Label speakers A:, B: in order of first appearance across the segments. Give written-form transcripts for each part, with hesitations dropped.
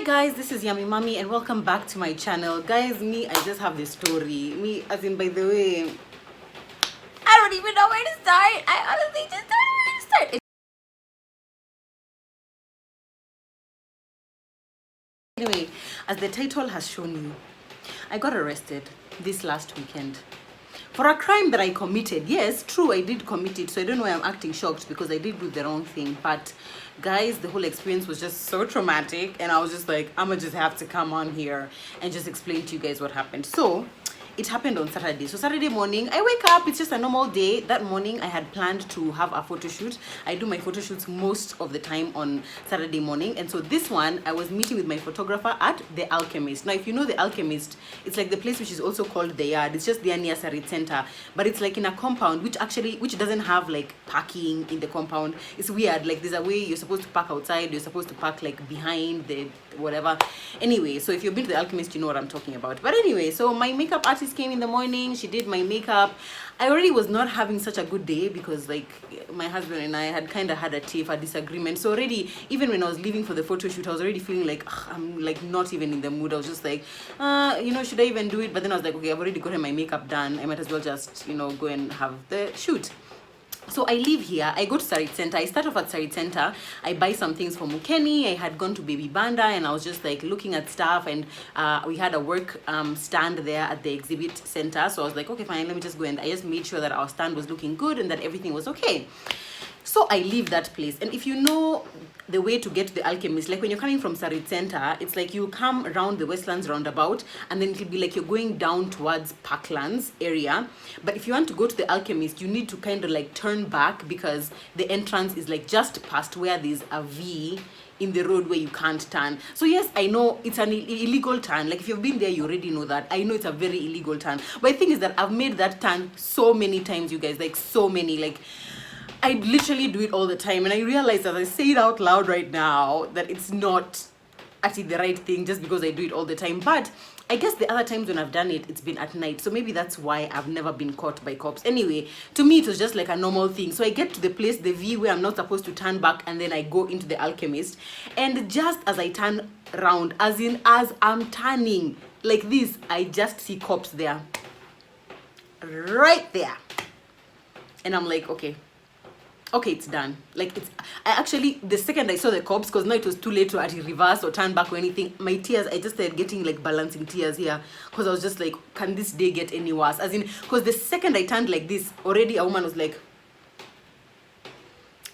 A: Hi guys, this is Yummy Mommy and welcome back to my channel. Guys, I just have this story. As in, by the way, I don't even know where to start. I honestly just don't know where to start. Anyway, as the title has shown you, I got arrested this last weekend for a crime that I committed. Yes, true, I did commit it, so I don't know why I'm acting shocked, because I did do the wrong thing. But guys, the whole experience was just so traumatic, and I was just like, I'ma just have to come on here and just explain to you guys what happened. So it happened on Saturday. So Saturday morning, I wake up, it's just a normal day. That morning I had planned to have a photo shoot. I do my photo shoots most of the time on Saturday morning, and so this one I was meeting with my photographer at the Alchemist. Now if you know the Alchemist, it's like the place which is also called the Yard. It's just there near Sarit Center, but it's like in a compound which doesn't have like parking in the compound. It's weird. Like there's a way you're supposed to park outside, you're supposed to park like behind the whatever. Anyway, so if you've been to the Alchemist, you know what I'm talking about. But anyway, so my makeup artist came in the morning, she did my makeup. I already was not having such a good day because like my husband and I had kind of had a tiff, a disagreement. So already, even when I was leaving for the photo shoot, I was already feeling like I'm like not even in the mood. I was just like, should I even do it? But then I was like, okay, I've already gotten my makeup done, I might as well just go and have the shoot. So I leave here, I go to Sarit Center. I start off at Sarit Center. I buy some things for Mukeni. I had gone to Baby Banda and I was just like looking at stuff, and we had a work stand there at the exhibit center. So I was like, okay, fine, let me just go, and I just made sure that our stand was looking good and that everything was okay. So I leave that place, and if you know the way to get to the Alchemist, like when you're coming from Sarit Center, it's like you come around the Westlands roundabout, and then it'll be like you're going down towards Parklands area. But if you want to go to the Alchemist, you need to kind of like turn back, because the entrance is like just past where there's a V in the road where you can't turn. So yes, I know it's an illegal turn. Like if you've been there, you already know that. I know it's a very illegal turn. But the thing is that I've made that turn so many times, you guys, like so many, like I literally do it all the time, and I realize as I say it out loud right now that it's not actually the right thing just because I do it all the time. But I guess the other times when I've done it, it's been at night, so maybe that's why I've never been caught by cops. Anyway, to me it was just like a normal thing. So I get to the place, the V, where I'm not supposed to turn back, and then I go into the Alchemist, and just as I turn around, as I'm turning like this, I just see cops there, right there, and I'm like, okay, it's done. Like I actually, the second I saw the cops, because now it was too late to actually reverse or turn back or anything, my tears, I just started getting like balancing tears here, because I was just like, can this day get any worse? As in, because the second I turned like this, already a woman was like,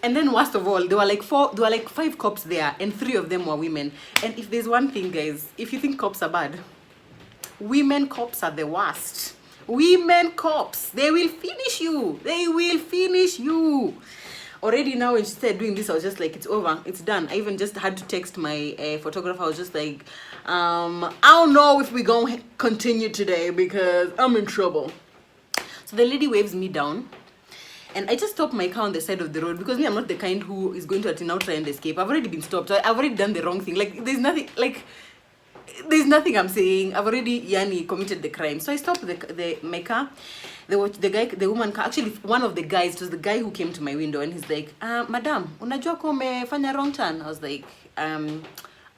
A: and then worst of all, there were like 5 cops there, and 3 of them were women. And if there's one thing, guys, if you think cops are bad, women cops are the worst. Women cops, they will finish you. They will finish you. Already now when she started doing this, I was just like, it's over, it's done. I even just had to text my photographer. I was just like, I don't know if we're going to continue today because I'm in trouble. So the lady waves me down, and I just stopped my car on the side of the road, because I'm not the kind who is going to now try and escape. I've already been stopped. So I've already done the wrong thing. Like there's nothing I'm saying. I've already committed the crime. So I stopped my car. The woman car, actually one of the guys, it was the guy who came to my window, and he's like, madam, unajua kwa umefanya wrong turn? I was like,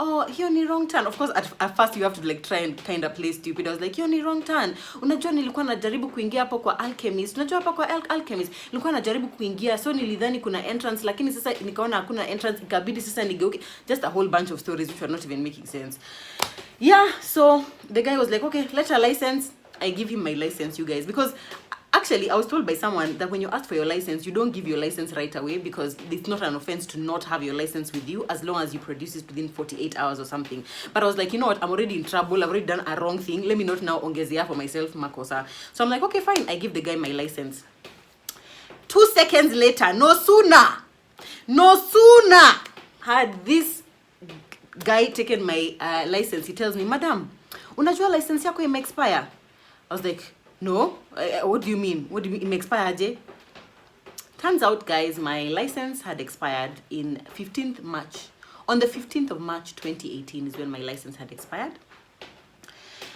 A: oh, hiyo ni wrong turn. Of course, at first you have to like try and kind of play stupid. I was like, hiyo ni wrong turn. Unajua nilikuwa najaribu kuingia hapo kwa Alchemist. Unajua hapo kwa Alchemist nilikuwa najaribu kuingia, so nilidhani kuna entrance, lakini sasa nikaona hakuna entrance, ikabidi sasa nigeuke. Just a whole bunch of stories which were not even making sense. Yeah, so the guy was like, okay, let her license. I give him my license, you guys, because actually I was told by someone that when you ask for your license, you don't give your license right away, because it's not an offense to not have your license with you as long as you produce it within 48 hours or something. But I was like, you know what, I'm already in trouble, I've already done a wrong thing, let me not now ongezea for myself makosa. So I'm like, okay, fine, I give the guy my license. 2 seconds later, no sooner had this guy taken my license, he tells me, madam, unajua license yako ime expire? I was like, no, what do you mean? What do you mean, ime expire aje? Turns out, guys, my license had expired in 15th March. On the 15th of March 2018 is when my license had expired.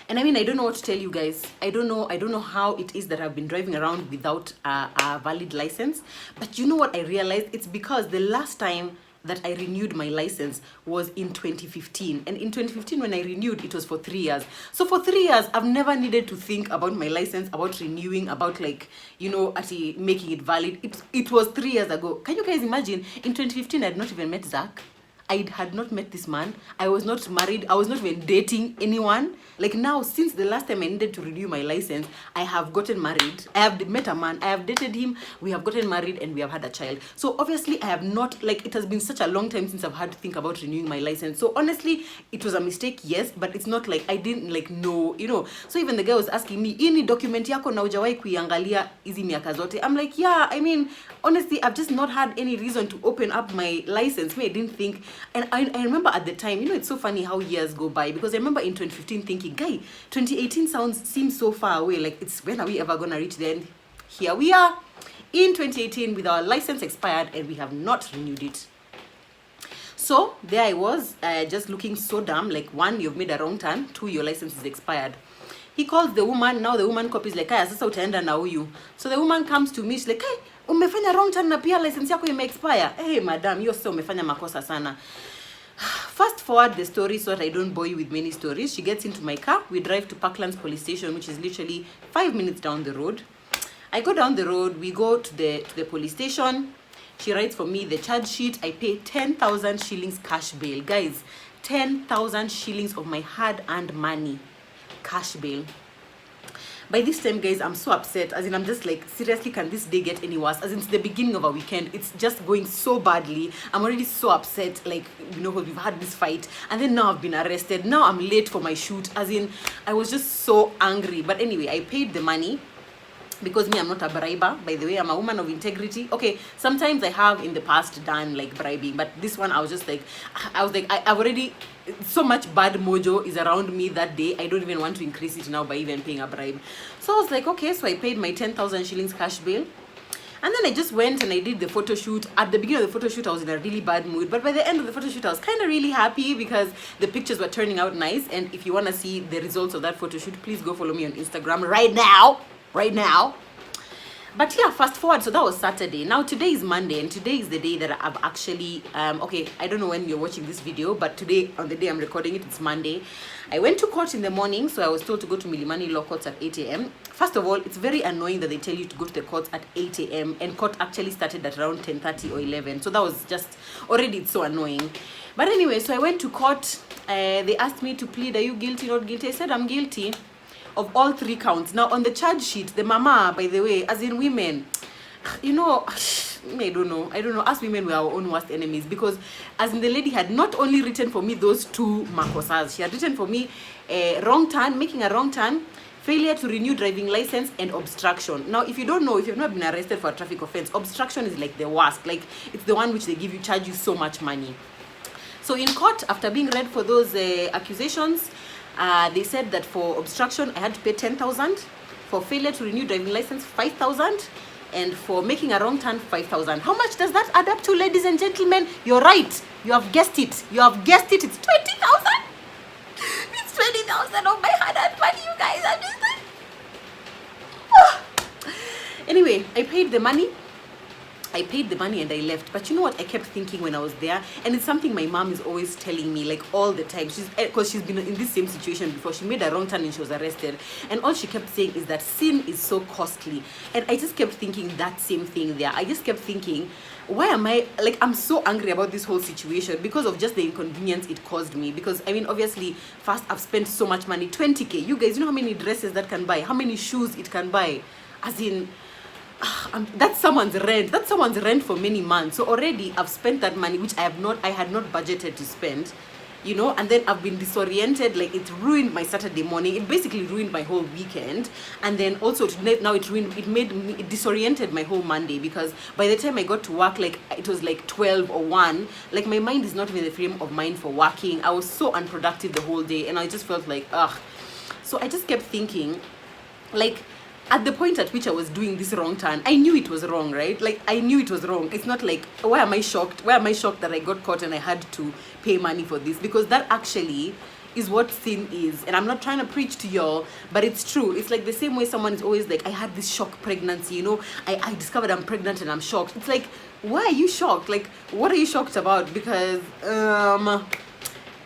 A: And I mean, I don't know what to tell you guys. I don't know how it is that I've been driving around without a valid license. But you know what I realized? It's because the last time that I renewed my license was in 2015. And in 2015, when I renewed, it was for 3 years. So for 3 years, I've never needed to think about my license, about renewing, about like, actually making it valid. It was 3 years ago. Can you guys imagine? In 2015, I had not even met Zach. I had not met this man. I was not married. I was not even dating anyone. Like now, since the last time I needed to renew my license, I have gotten married. I have met a man. I have dated him. We have gotten married and we have had a child. So obviously I have not, like, it has been such a long time since I've had to think about renewing my license. So honestly, it was a mistake, yes, but it's not like I didn't like know, So even the guy was asking me, ini document yako na hujawai kuiangalia hizi miaka zote. I'm like, yeah, I mean, honestly, I've just not had any reason to open up my license. I didn't think. And I remember at the time, it's so funny how years go by, because I remember in 2015 thinking, guy, 2018 seems so far away. Like, when are we ever gonna reach the end? Here we are in 2018 with our license expired and we have not renewed it. So there I was, just looking so dumb. Like, 1, you've made a wrong turn. 2, your license is expired. He calls the woman. Now the woman copies like, "Aya, sasa utaenda na huyu." So the woman comes to me. She's like, "Hey, umefanya wrong turn na pia license yako ime-expire." Hey, madam, hiyo sasa umefanya makosa sana. Fast forward the story so that I don't bore you with many stories. She gets into my car. We drive to Parklands police station, which is literally 5 minutes down the road. I go down the road. We go to the police station. She writes for me the charge sheet. I pay 10,000 shillings cash bail. Guys, 10,000 shillings of my hard-earned money. Cash bail. By this time, guys, I'm so upset. As in, I'm just like, seriously, can this day get any worse? As in, it's the beginning of a weekend. It's just going so badly. I'm already so upset. Like, we've had this fight. And then now I've been arrested. Now I'm late for my shoot. As in, I was just so angry. But anyway, I paid the money. Because me, I'm not a briber. By the way, I'm a woman of integrity. Okay, sometimes I have in the past done like bribing. But this one, I was like, I've already, so much bad mojo is around me that day. I don't even want to increase it now by even paying a bribe. So I was like, okay, so I paid my 10,000 shillings cash bail. And then I just went and I did the photo shoot. At the beginning of the photo shoot, I was in a really bad mood. But by the end of the photo shoot, I was kind of really happy because the pictures were turning out nice. And if you want to see the results of that photo shoot, please go follow me on Instagram right now. But yeah, fast forward. So that was Saturday. Now today is Monday, and today is the day that I've actually okay, I don't know when you're watching this video, but today, on the day I'm recording it, it's Monday. I went to court in the morning, so I was told to go to Milimani Law Courts at 8 a.m. First of all, it's very annoying that they tell you to go to the courts at 8 a.m. and court actually started at around 10:30 or 11. So that was just already, it's so annoying. But anyway, so I went to court. They asked me to plead, are you guilty, not guilty? I said I'm guilty of all 3 counts. Now on the charge sheet, the mama, by the way, as in women, I don't know, us women were our own worst enemies, because as in the lady had not only written for me those 2 makosas, she had written for me wrong turn, making a wrong turn, failure to renew driving license, and obstruction. Now if you don't know, if you've not been arrested for a traffic offense, obstruction is like the worst. Like, it's the one which they charge you so much money. So in court, after being read for those accusations, they said that for obstruction I had to pay 10,000, for failure to renew driving license 5,000, and for making a wrong turn 5,000. How much does that add up to, ladies and gentlemen? You're right. You have guessed it. It's 20,000. It's 20,000 of my hard-earned money, you guys. I'm just like... Anyway, I paid the money and I left. But you know what I kept thinking when I was there? And it's something my mom is always telling me, like, all the time. Because she's been in this same situation before. She made a wrong turn and she was arrested. And all she kept saying is that sin is so costly. And I just kept thinking that same thing there. I just kept thinking, why am I, like, I'm so angry about this whole situation because of just the inconvenience it caused me. Because, I mean, obviously, first, I've spent so much money, 20K. You guys, you know how many dresses that can buy? How many shoes it can buy? As in... that's someone's rent for many months. So already I've spent that money which I had not budgeted to spend, and then I've been disoriented. Like, it ruined my Saturday morning. It basically ruined my whole weekend. And then also now it disoriented my whole Monday, because by the time I got to work, like, it was like 12 or 1. Like, my mind is not in the frame of mind for working. I was so unproductive the whole day, and I just felt like, ugh. So I just kept thinking, like, at the point at which I was doing this wrong turn, I knew it was wrong, right? Like, I knew it was wrong. It's not like, why am I shocked? Why am I shocked that I got caught and I had to pay money for this? Because that actually is what sin is. And I'm not trying to preach to y'all, but it's true. It's like the same way someone is always like, I had this shock pregnancy, I discovered I'm pregnant and I'm shocked. It's like, Why are you shocked? Like, what are you shocked about? Because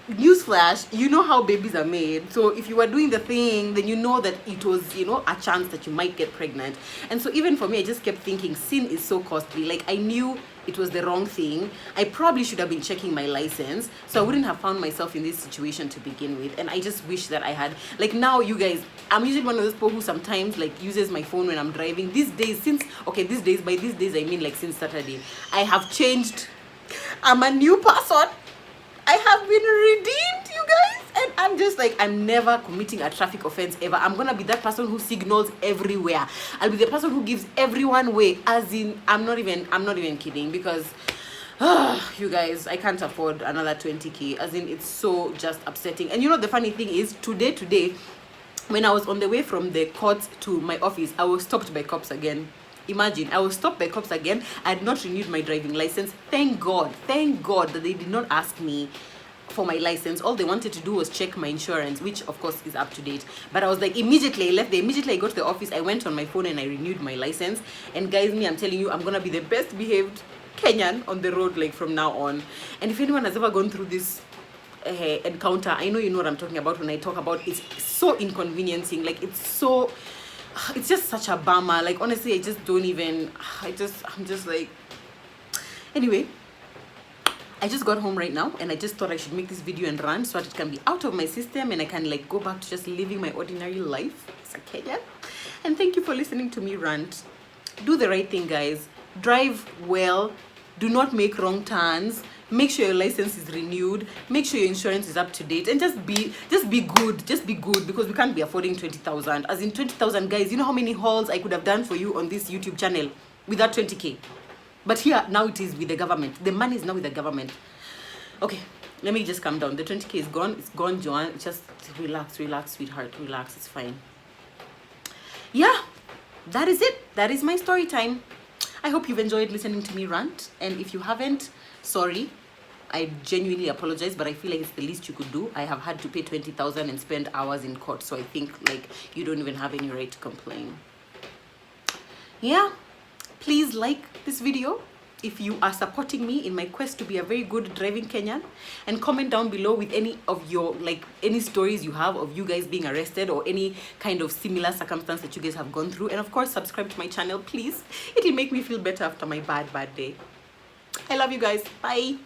A: newsflash, you know how babies are made. So if you were doing the thing, then you know that it was, you know, a chance that you might get pregnant. And so even for me, I just kept thinking, sin is so costly. Like, I knew it was the wrong thing. I probably should have been checking my license, so I wouldn't have found myself in this situation to begin with. And I just wish that I had, like, now you guys, I'm usually one of those people who sometimes like uses my phone when I'm driving. These days, by these days I mean like since Saturday, I have changed. I'm a new person. I have been redeemed, you guys, and I'm just like, I'm never committing a traffic offense ever. I'm gonna be that person who signals everywhere. I'll be the person who gives everyone way. As in, I'm not even kidding, because you guys, I can't afford another 20k. As in, it's so just upsetting. And you know the funny thing is, today, when I was on the way from the court to my office, I was stopped by cops again. Imagine, I was stopped by cops again. I had not renewed my driving license. Thank God that they did not ask me for my license. All they wanted to do was check my insurance, which of course is up to date. But I was like, immediately I got to the office, I went on my phone and I renewed my license. And guys, me, I'm telling you, I'm gonna be the best behaved Kenyan on the road, like from now on. And if anyone has ever gone through this encounter, I know you know what I'm talking about when I talk about it's so inconveniencing. Like, it's just such a bummer. Like, honestly, I just don't even, I'm just like, anyway, I just got home right now and I just thought I should make this video and run so that it can be out of my system and I can like go back to just living my ordinary life as a Kenyan. And thank you for listening to me rant. Do the right thing, guys. Drive well. Do not make wrong turns. Make sure your license is renewed. Make sure your insurance is up to date, and just be good. Just be good, because we can't be affording 20,000. As in 20,000, guys. You know how many hauls I could have done for you on this YouTube channel with that 20k. But here now it is with the government. The money is now with the government. Okay, let me just calm down. The 20k is gone. It's gone, Joanne. Just relax, sweetheart. Relax. It's fine. Yeah, that is it. That is my story time. I hope you've enjoyed listening to me rant, and if you haven't, sorry. I genuinely apologize, but I feel like it's the least you could do. I have had to pay 20,000 and spend hours in court, so I think like you don't even have any right to complain. Yeah, please like this video if you are supporting me in my quest to be a very good driving Kenyan, and comment down below with any of your any stories you have of you guys being arrested or any kind of similar circumstance that you guys have gone through. And of course, subscribe to my channel, please. It'll make me feel better after my bad day. I love you guys. Bye.